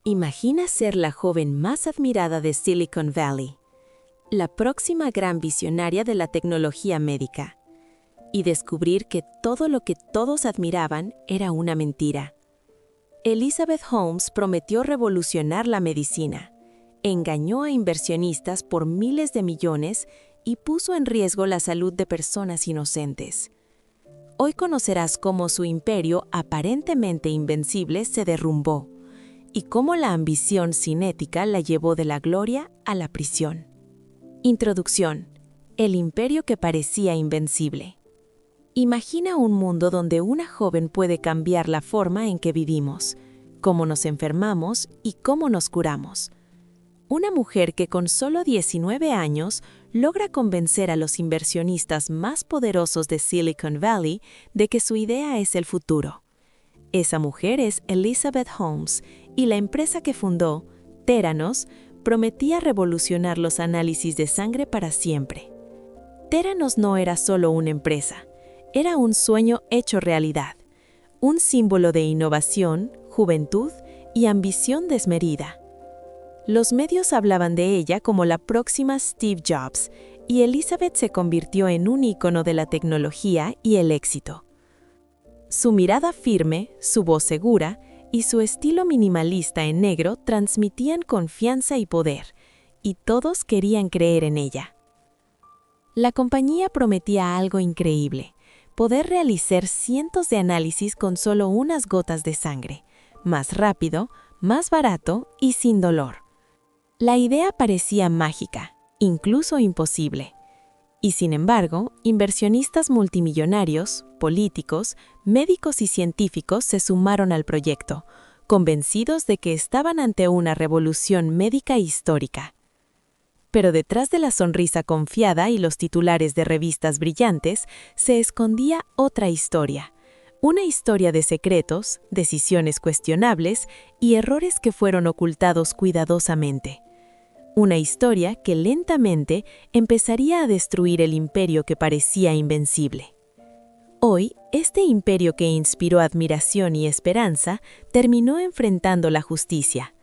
Imagina ser la joven más admirada de Silicon Valley, la próxima gran visionaria de la tecnología médica, y descubrir que todo lo que todos admiraban era una mentira. Elizabeth Holmes prometió revolucionar la medicina, engañó a inversionistas por miles de millones y puso en riesgo la salud de personas inocentes. Hoy conocerás cómo su imperio aparentemente invencible se derrumbó y cómo la ambición cinética la llevó de la gloria a la prisión. Introducción. El imperio que parecía invencible. Imagina un mundo donde una joven puede cambiar la forma en que vivimos, cómo nos enfermamos y cómo nos curamos. Una mujer que con solo 19 años logra convencer a los inversionistas más poderosos de Silicon Valley de que su idea es el futuro. Esa mujer es Elizabeth Holmes, y la empresa que fundó, Theranos, prometía revolucionar los análisis de sangre para siempre. Theranos no era solo una empresa, era un sueño hecho realidad, un símbolo de innovación, juventud y ambición desmedida. Los medios hablaban de ella como la próxima Steve Jobs, y Elizabeth se convirtió en un ícono de la tecnología y el éxito. Su mirada firme, su voz segura y su estilo minimalista en negro transmitían confianza y poder, y todos querían creer en ella. La compañía prometía algo increíble: poder realizar cientos de análisis con solo unas gotas de sangre, más rápido, más barato y sin dolor. La idea parecía mágica, incluso imposible. Y sin embargo, inversionistas multimillonarios, políticos, médicos y científicos se sumaron al proyecto, convencidos de que estaban ante una revolución médica histórica. Pero detrás de la sonrisa confiada y los titulares de revistas brillantes, se escondía otra historia. Una historia de secretos, decisiones cuestionables y errores que fueron ocultados cuidadosamente. Una historia que lentamente empezaría a destruir el imperio que parecía invencible. Hoy, este imperio que inspiró admiración y esperanza terminó enfrentando la justicia.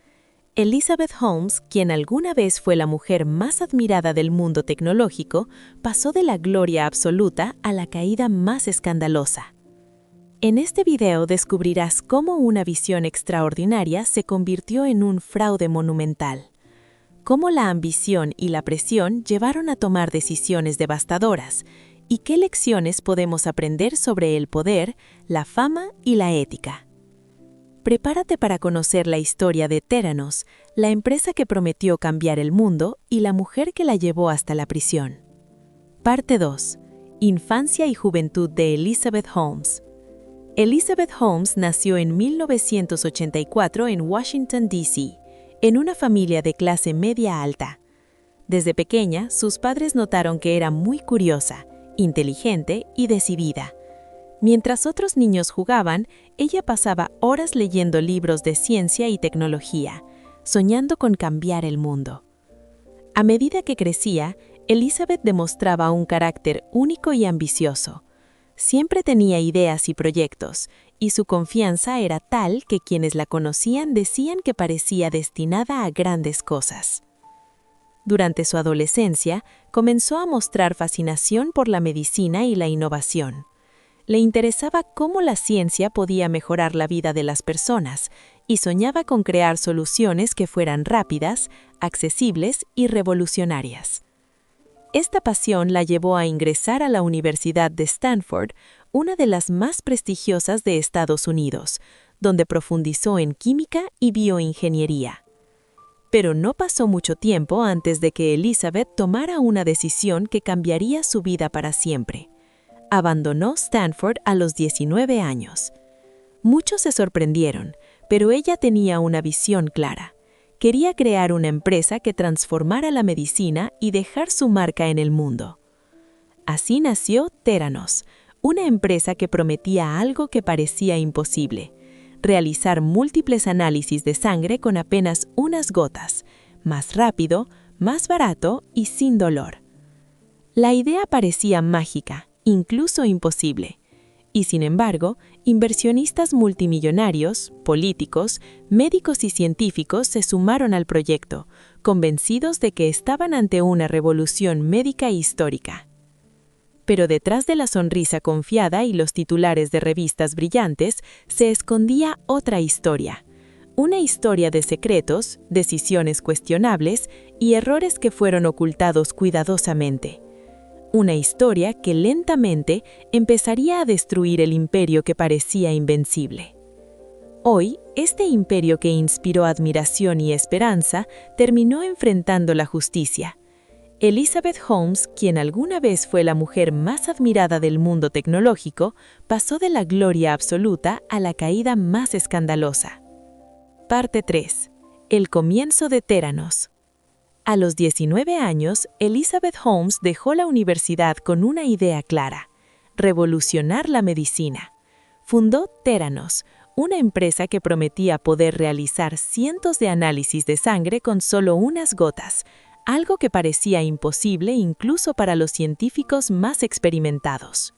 Elizabeth Holmes, quien alguna vez fue la mujer más admirada del mundo tecnológico, pasó de la gloria absoluta a la caída más escandalosa. En este video descubrirás cómo una visión extraordinaria se convirtió en un fraude monumental. Cómo la ambición y la presión llevaron a tomar decisiones devastadoras, y qué lecciones podemos aprender sobre el poder, la fama y la ética. Prepárate para conocer la historia de Theranos, la empresa que prometió cambiar el mundo y la mujer que la llevó hasta la prisión. Parte 2. Infancia y juventud de Elizabeth Holmes. Elizabeth Holmes nació en 1984 en Washington, D.C., en una familia de clase media alta. Desde pequeña, sus padres notaron que era muy curiosa, inteligente y decidida. Mientras otros niños jugaban, ella pasaba horas leyendo libros de ciencia y tecnología, soñando con cambiar el mundo. A medida que crecía, Elizabeth demostraba un carácter único y ambicioso. Siempre tenía ideas y proyectos, y su confianza era tal que quienes la conocían decían que parecía destinada a grandes cosas. Durante su adolescencia, comenzó a mostrar fascinación por la medicina y la innovación. Le interesaba cómo la ciencia podía mejorar la vida de las personas, y soñaba con crear soluciones que fueran rápidas, accesibles y revolucionarias. Esta pasión la llevó a ingresar a la Universidad de Stanford, una de las más prestigiosas de Estados Unidos, donde profundizó en química y bioingeniería. Pero no pasó mucho tiempo antes de que Elizabeth tomara una decisión que cambiaría su vida para siempre. Abandonó Stanford a los 19 años. Muchos se sorprendieron, pero ella tenía una visión clara. Quería crear una empresa que transformara la medicina y dejar su marca en el mundo. Así nació Theranos, una empresa que prometía algo que parecía imposible: realizar múltiples análisis de sangre con apenas unas gotas, más rápido, más barato y sin dolor. La idea parecía mágica, incluso imposible. Y sin embargo, inversionistas multimillonarios, políticos, médicos y científicos se sumaron al proyecto, convencidos de que estaban ante una revolución médica histórica. Pero detrás de la sonrisa confiada y los titulares de revistas brillantes se escondía otra historia. Una historia de secretos, decisiones cuestionables y errores que fueron ocultados cuidadosamente. Una historia que lentamente empezaría a destruir el imperio que parecía invencible. Hoy, este imperio que inspiró admiración y esperanza terminó enfrentando la justicia. Elizabeth Holmes, quien alguna vez fue la mujer más admirada del mundo tecnológico, pasó de la gloria absoluta a la caída más escandalosa. Parte 3. El comienzo de Theranos. A los 19 años, Elizabeth Holmes dejó la universidad con una idea clara: revolucionar la medicina. Fundó Theranos, una empresa que prometía poder realizar cientos de análisis de sangre con solo unas gotas, algo que parecía imposible incluso para los científicos más experimentados.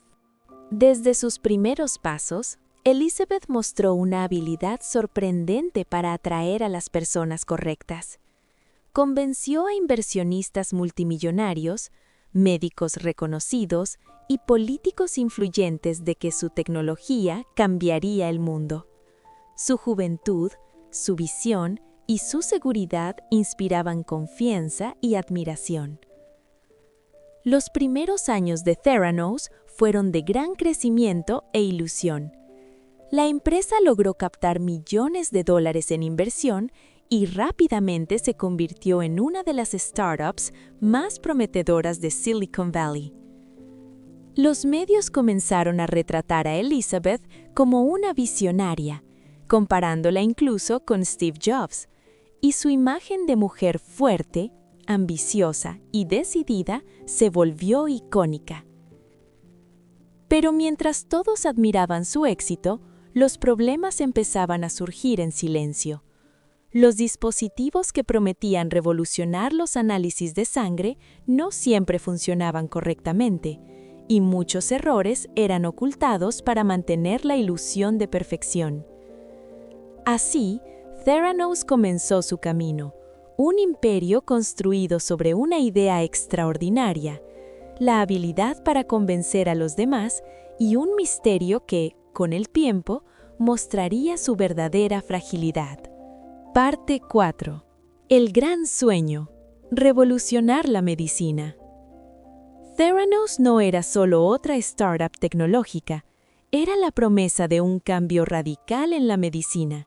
Desde sus primeros pasos, Elizabeth mostró una habilidad sorprendente para atraer a las personas correctas. Convenció a inversionistas multimillonarios, médicos reconocidos y políticos influyentes de que su tecnología cambiaría el mundo. Su juventud, su visión y su seguridad inspiraban confianza y admiración. Los primeros años de Theranos fueron de gran crecimiento e ilusión. La empresa logró captar millones de dólares en inversión y rápidamente se convirtió en una de las startups más prometedoras de Silicon Valley. Los medios comenzaron a retratar a Elizabeth como una visionaria, comparándola incluso con Steve Jobs, y su imagen de mujer fuerte, ambiciosa y decidida se volvió icónica. Pero mientras todos admiraban su éxito, los problemas empezaban a surgir en silencio. Los dispositivos que prometían revolucionar los análisis de sangre no siempre funcionaban correctamente, y muchos errores eran ocultados para mantener la ilusión de perfección. Así, Theranos comenzó su camino, un imperio construido sobre una idea extraordinaria, la habilidad para convencer a los demás y un misterio que, con el tiempo, mostraría su verdadera fragilidad. Parte 4. El gran sueño: revolucionar la medicina. Theranos no era solo otra startup tecnológica, era la promesa de un cambio radical en la medicina.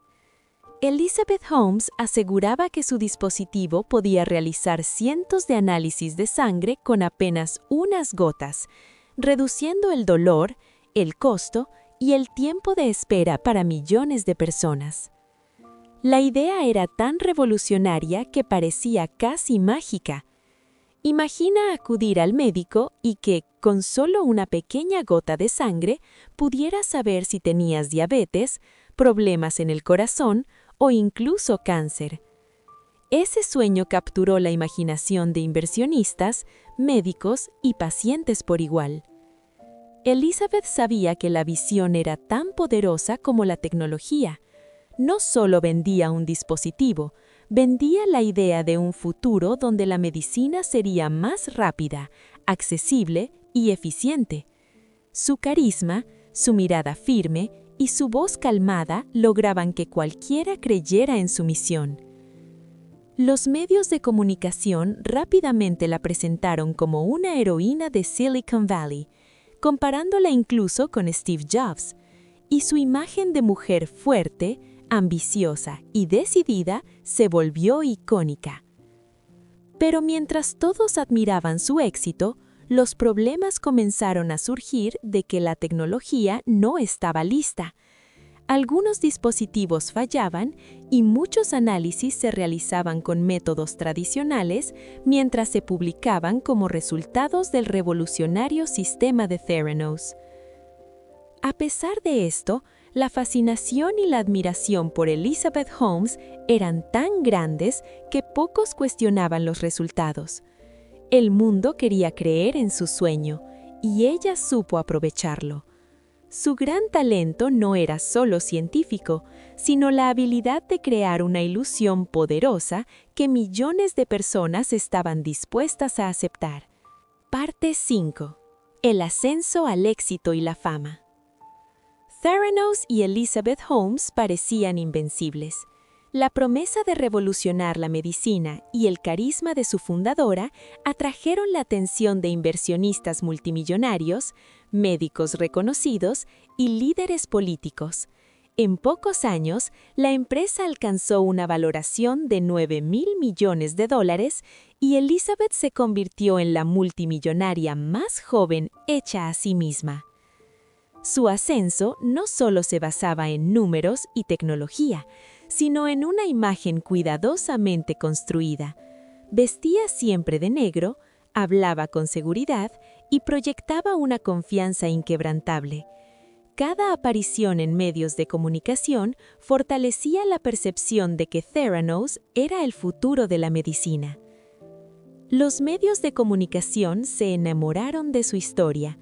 Elizabeth Holmes aseguraba que su dispositivo podía realizar cientos de análisis de sangre con apenas unas gotas, reduciendo el dolor, el costo y el tiempo de espera para millones de personas. La idea era tan revolucionaria que parecía casi mágica. Imagina acudir al médico y que, con solo una pequeña gota de sangre, pudieras saber si tenías diabetes, problemas en el corazón o incluso cáncer. Ese sueño capturó la imaginación de inversionistas, médicos y pacientes por igual. Elizabeth sabía que la visión era tan poderosa como la tecnología. No solo vendía un dispositivo, vendía la idea de un futuro donde la medicina sería más rápida, accesible y eficiente. Su carisma, su mirada firme y su voz calmada lograban que cualquiera creyera en su misión. Los medios de comunicación rápidamente la presentaron como una heroína de Silicon Valley, comparándola incluso con Steve Jobs, y su imagen de mujer fuerte, ambiciosa y decidida se volvió icónica. Pero mientras todos admiraban su éxito, los problemas comenzaron a surgir de que la tecnología no estaba lista. Algunos dispositivos fallaban y muchos análisis se realizaban con métodos tradicionales mientras se publicaban como resultados del revolucionario sistema de Theranos. A pesar de esto, la fascinación y la admiración por Elizabeth Holmes eran tan grandes que pocos cuestionaban los resultados. El mundo quería creer en su sueño, y ella supo aprovecharlo. Su gran talento no era solo científico, sino la habilidad de crear una ilusión poderosa que millones de personas estaban dispuestas a aceptar. Parte 5. El ascenso al éxito y la fama. Theranos y Elizabeth Holmes parecían invencibles. La promesa de revolucionar la medicina y el carisma de su fundadora atrajeron la atención de inversionistas multimillonarios, médicos reconocidos y líderes políticos. En pocos años, la empresa alcanzó una valoración de $9.000 millones y Elizabeth se convirtió en la multimillonaria más joven hecha a sí misma. Su ascenso no solo se basaba en números y tecnología, sino en una imagen cuidadosamente construida. Vestía siempre de negro, hablaba con seguridad y proyectaba una confianza inquebrantable. Cada aparición en medios de comunicación fortalecía la percepción de que Theranos era el futuro de la medicina. Los medios de comunicación se enamoraron de su historia.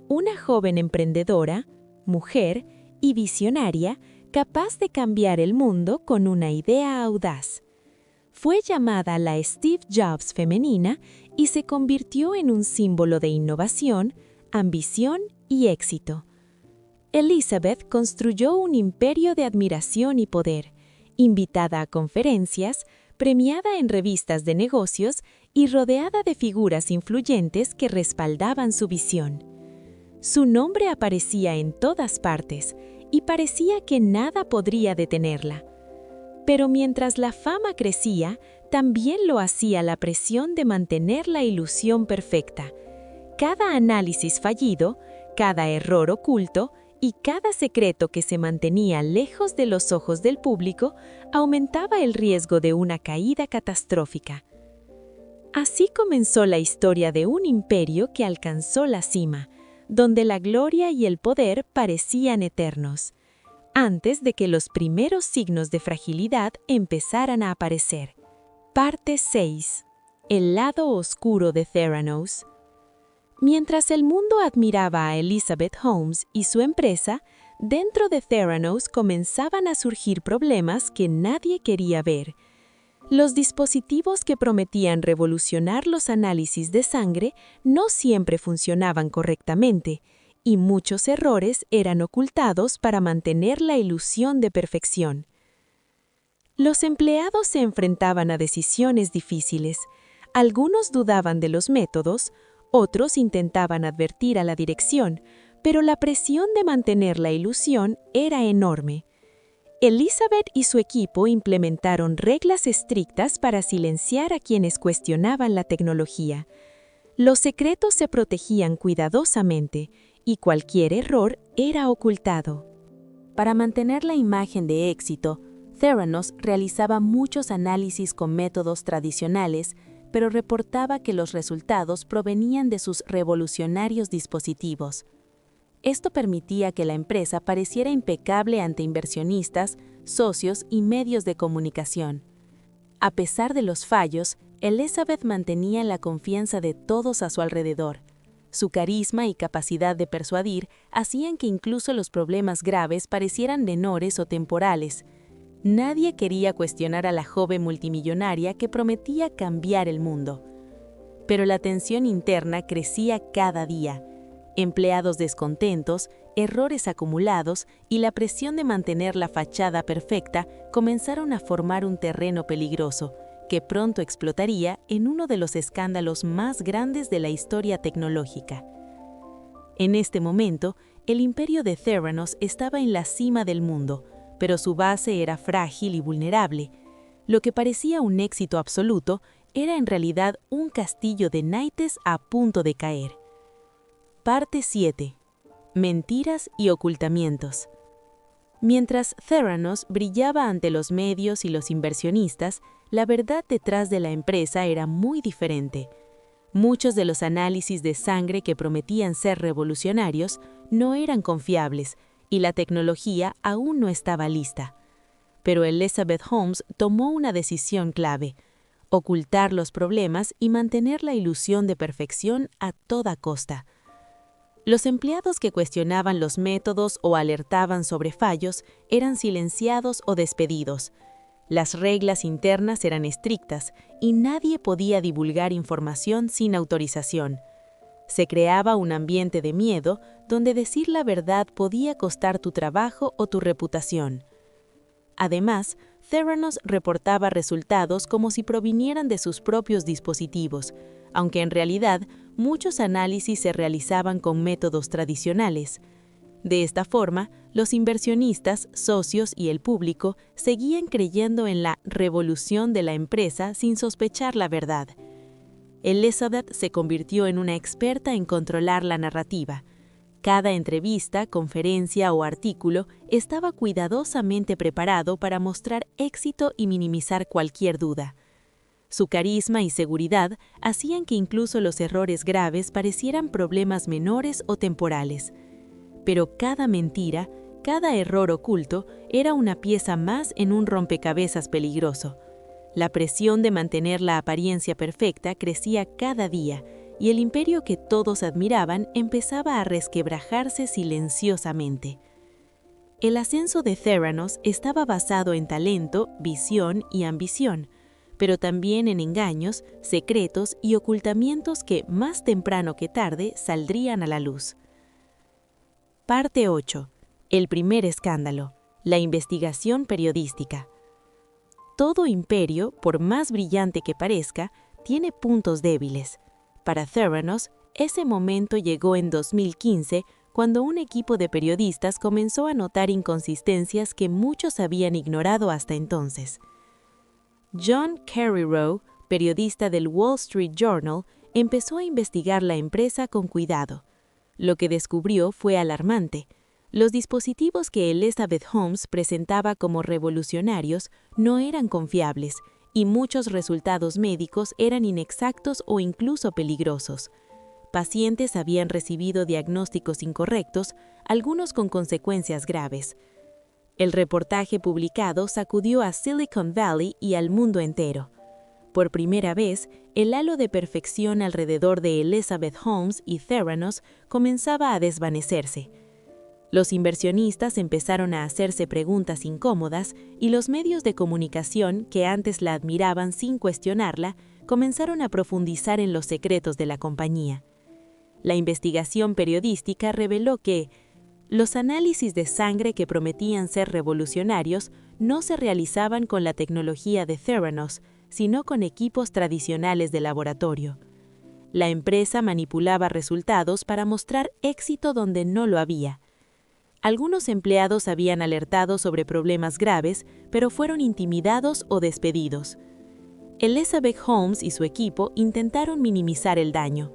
Una joven emprendedora, mujer y visionaria, capaz de cambiar el mundo con una idea audaz. Fue llamada la Steve Jobs femenina y se convirtió en un símbolo de innovación, ambición y éxito. Elizabeth construyó un imperio de admiración y poder, invitada a conferencias, premiada en revistas de negocios y rodeada de figuras influyentes que respaldaban su visión. Su nombre aparecía en todas partes y parecía que nada podría detenerla. Pero mientras la fama crecía, también lo hacía la presión de mantener la ilusión perfecta. Cada análisis fallido, cada error oculto y cada secreto que se mantenía lejos de los ojos del público aumentaba el riesgo de una caída catastrófica. Así comenzó la historia de un imperio que alcanzó la cima, donde la gloria y el poder parecían eternos, antes de que los primeros signos de fragilidad empezaran a aparecer. Parte 6. El lado oscuro de Theranos. Mientras el mundo admiraba a Elizabeth Holmes y su empresa, dentro de Theranos comenzaban a surgir problemas que nadie quería ver. Los dispositivos que prometían revolucionar los análisis de sangre no siempre funcionaban correctamente, y muchos errores eran ocultados para mantener la ilusión de perfección. Los empleados se enfrentaban a decisiones difíciles. Algunos dudaban de los métodos, otros intentaban advertir a la dirección, pero la presión de mantener la ilusión era enorme. Elizabeth y su equipo implementaron reglas estrictas para silenciar a quienes cuestionaban la tecnología. Los secretos se protegían cuidadosamente y cualquier error era ocultado. Para mantener la imagen de éxito, Theranos realizaba muchos análisis con métodos tradicionales, pero reportaba que los resultados provenían de sus revolucionarios dispositivos. Esto permitía que la empresa pareciera impecable ante inversionistas, socios y medios de comunicación. A pesar de los fallos, Elizabeth mantenía la confianza de todos a su alrededor. Su carisma y capacidad de persuadir hacían que incluso los problemas graves parecieran menores o temporales. Nadie quería cuestionar a la joven multimillonaria que prometía cambiar el mundo. Pero la tensión interna crecía cada día. Empleados descontentos, errores acumulados y la presión de mantener la fachada perfecta comenzaron a formar un terreno peligroso, que pronto explotaría en uno de los escándalos más grandes de la historia tecnológica. En este momento, el imperio de Theranos estaba en la cima del mundo, pero su base era frágil y vulnerable. Lo que parecía un éxito absoluto era en realidad un castillo de naipes a punto de caer. Parte 7. Mentiras y ocultamientos. Mientras Theranos brillaba ante los medios y los inversionistas, la verdad detrás de la empresa era muy diferente. Muchos de los análisis de sangre que prometían ser revolucionarios no eran confiables y la tecnología aún no estaba lista. Pero Elizabeth Holmes tomó una decisión clave: ocultar los problemas y mantener la ilusión de perfección a toda costa. Los empleados que cuestionaban los métodos o alertaban sobre fallos eran silenciados o despedidos. Las reglas internas eran estrictas y nadie podía divulgar información sin autorización. Se creaba un ambiente de miedo donde decir la verdad podía costar tu trabajo o tu reputación. Además, Theranos reportaba resultados como si provinieran de sus propios dispositivos, aunque en realidad muchos análisis se realizaban con métodos tradicionales. De esta forma, los inversionistas, socios y el público seguían creyendo en la revolución de la empresa sin sospechar la verdad. Elizabeth se convirtió en una experta en controlar la narrativa. Cada entrevista, conferencia o artículo estaba cuidadosamente preparado para mostrar éxito y minimizar cualquier duda. Su carisma y seguridad hacían que incluso los errores graves parecieran problemas menores o temporales. Pero cada mentira, cada error oculto, era una pieza más en un rompecabezas peligroso. La presión de mantener la apariencia perfecta crecía cada día, y el imperio que todos admiraban empezaba a resquebrajarse silenciosamente. El ascenso de Theranos estaba basado en talento, visión y ambición, pero también en engaños, secretos y ocultamientos que, más temprano que tarde, saldrían a la luz. Parte 8. El primer escándalo. La investigación periodística. Todo imperio, por más brillante que parezca, tiene puntos débiles. Para Theranos, ese momento llegó en 2015, cuando un equipo de periodistas comenzó a notar inconsistencias que muchos habían ignorado hasta entonces. John Carreyrou, periodista del Wall Street Journal, empezó a investigar la empresa con cuidado. Lo que descubrió fue alarmante. Los dispositivos que Elizabeth Holmes presentaba como revolucionarios no eran confiables y muchos resultados médicos eran inexactos o incluso peligrosos. Pacientes habían recibido diagnósticos incorrectos, algunos con consecuencias graves. El reportaje publicado sacudió a Silicon Valley y al mundo entero. Por primera vez, el halo de perfección alrededor de Elizabeth Holmes y Theranos comenzaba a desvanecerse. Los inversionistas empezaron a hacerse preguntas incómodas y los medios de comunicación, que antes la admiraban sin cuestionarla, comenzaron a profundizar en los secretos de la compañía. La investigación periodística reveló que los análisis de sangre que prometían ser revolucionarios no se realizaban con la tecnología de Theranos, sino con equipos tradicionales de laboratorio. La empresa manipulaba resultados para mostrar éxito donde no lo había. Algunos empleados habían alertado sobre problemas graves, pero fueron intimidados o despedidos. Elizabeth Holmes y su equipo intentaron minimizar el daño.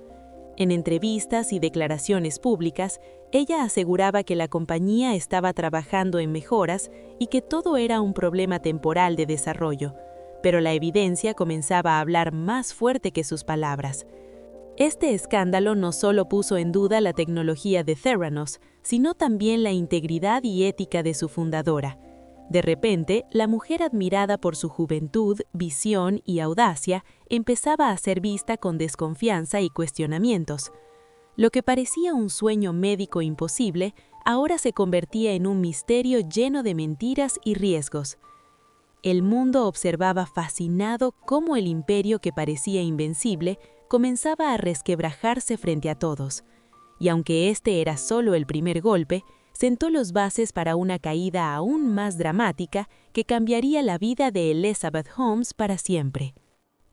En entrevistas y declaraciones públicas, ella aseguraba que la compañía estaba trabajando en mejoras y que todo era un problema temporal de desarrollo, pero la evidencia comenzaba a hablar más fuerte que sus palabras. Este escándalo no solo puso en duda la tecnología de Theranos, sino también la integridad y ética de su fundadora. De repente, la mujer admirada por su juventud, visión y audacia empezaba a ser vista con desconfianza y cuestionamientos. Lo que parecía un sueño médico imposible, ahora se convertía en un misterio lleno de mentiras y riesgos. El mundo observaba fascinado cómo el imperio que parecía invencible comenzaba a resquebrajarse frente a todos. Y aunque este era solo el primer golpe, sentó los bases para una caída aún más dramática que cambiaría la vida de Elizabeth Holmes para siempre.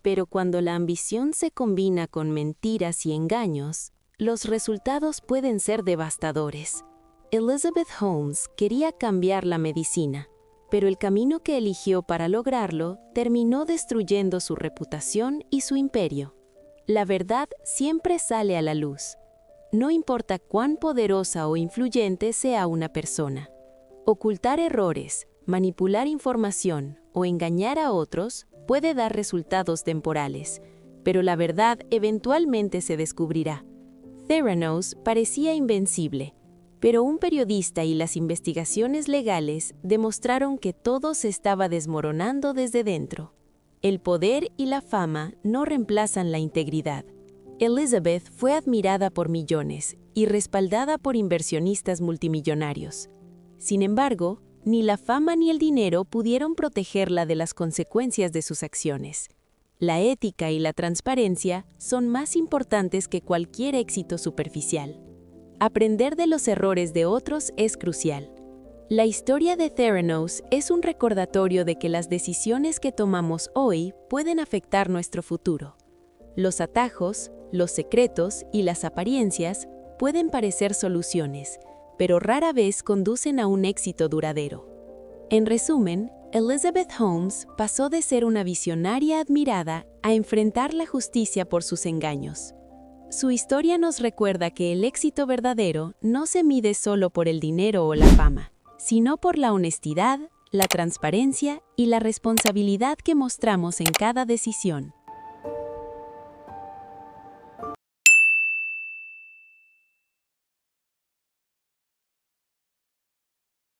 Pero cuando la ambición se combina con mentiras y engaños, los resultados pueden ser devastadores. Elizabeth Holmes quería cambiar la medicina, pero el camino que eligió para lograrlo terminó destruyendo su reputación y su imperio. La verdad siempre sale a la luz. No importa cuán poderosa o influyente sea una persona. Ocultar errores, manipular información o engañar a otros puede dar resultados temporales, pero la verdad eventualmente se descubrirá. Theranos parecía invencible, pero un periodista y las investigaciones legales demostraron que todo se estaba desmoronando desde dentro. El poder y la fama no reemplazan la integridad. Elizabeth fue admirada por millones y respaldada por inversionistas multimillonarios. Sin embargo, ni la fama ni el dinero pudieron protegerla de las consecuencias de sus acciones. La ética y la transparencia son más importantes que cualquier éxito superficial. Aprender de los errores de otros es crucial. La historia de Theranos es un recordatorio de que las decisiones que tomamos hoy pueden afectar nuestro futuro. Los atajos, los secretos y las apariencias pueden parecer soluciones, pero rara vez conducen a un éxito duradero. En resumen, Elizabeth Holmes pasó de ser una visionaria admirada a enfrentar la justicia por sus engaños. Su historia nos recuerda que el éxito verdadero no se mide solo por el dinero o la fama, sino por la honestidad, la transparencia y la responsabilidad que mostramos en cada decisión.